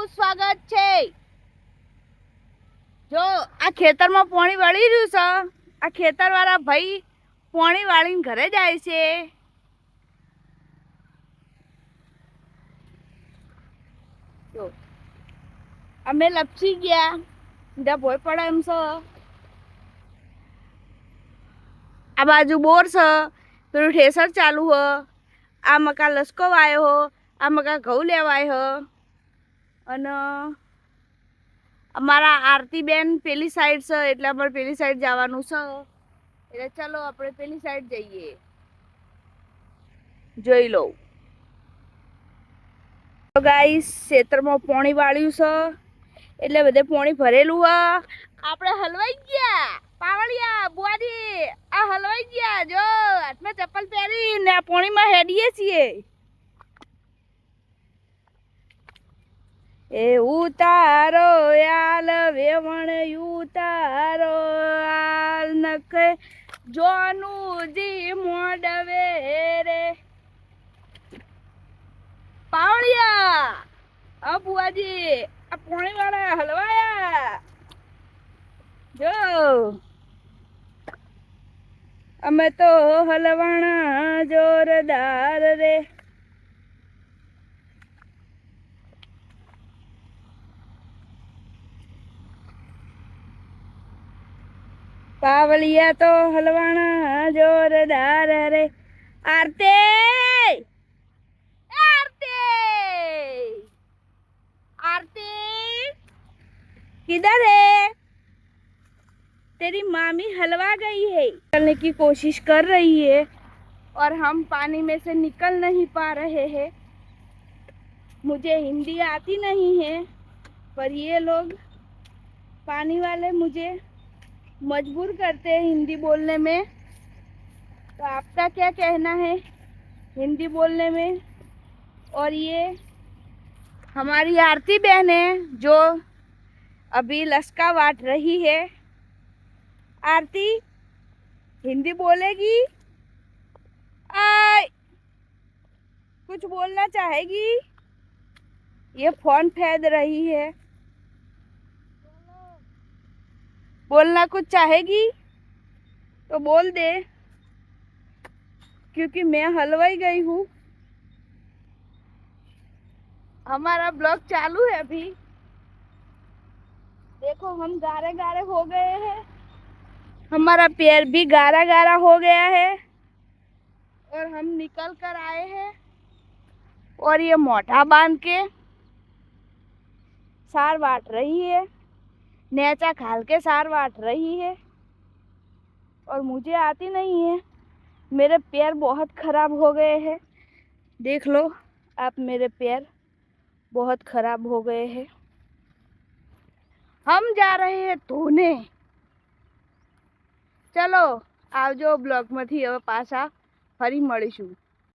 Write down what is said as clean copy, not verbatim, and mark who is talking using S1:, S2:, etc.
S1: તમારું સ્વાગત છે। જો આ ખેતરમાં પાણી વળી રહ્યું છે, આ ખેતરવાળા ભાઈ પાણી વાળીને ઘરે જાય છે। જો અમે લપસી ગયા, સીધા ભોય પડે એમ છે। આ બાજુ બોર છે, પેલું ઠેસર ચાલુ હ, આ મકા લસકો વાયો હો, આ મકા ઘઉં લેવાય હ। અને અમારા આરતી બેન પેલી સાઈડ છે, એટલે અમારે પેલી સાઈડ જવાનું છે, એટલે ચલો આપણે પેલી સાઈડ જઈએ, જોઈ લો। તો ગાઈસ ખેતરમાં પાણી વાળ્યું છે, એટલે બધે પાણી ભરેલું હ। આપણે હલવાઈ ગયા પાવળિયા બુઆજી, આ હલવાઈ ગયા। જો હાથમાં ચપ્પલ પહેરીને આ પાણીમાં હેડીએ છીએ। એ ઉતારો આલ વેવણ ઉતારો આલ નખે જોનું જી મોડવે રે પાવળિયા। આ બુઆજી આ પાણી વાળા હલવાયા। જો અમે તો હલવાણા જોરદાર રે। પાવલિયા તો હલવાણા જોરદાર રે। આરતી आरती आरती किधर है? तेरी मामी हलवा गई है, निकलने की कोशिश कर रही है और हम पानी में से निकल नहीं पा रहे हैं। मुझे हिंदी आती नहीं है, पर ये लोग पानी वाले मुझे मजबूर करते हैं हिंदी बोलने में। तो आपका क्या कहना है हिंदी बोलने में? और ये हमारी आरती बहन है जो अभी लसका वाट रही है। आरती हिंदी बोलेगी? आय कुछ बोलना चाहेगी? ये फोन फेंक रही है, बोलना कुछ चाहेगी तो बोल दे, क्योंकि मैं हलवाई गई हूँ। हमारा ब्लॉग चालू है अभी। देखो हम गारे गारे हो गए हैं, हमारा पैर भी गारा गारा हो गया है और हम निकल कर आए हैं। और ये मोटा बांध के सार बांट रही है, नेचा खाल के सार बांट रही है, और मुझे आती नहीं है। मेरे पैर बहुत खराब हो गए हैं, देख लो आप, मेरे पैर बहुत खराब हो गए हैं। हम जा रहे हैं धोने। चलो आवजो ब्लॉग में थी, હવે પાછા ફરી મળીશું।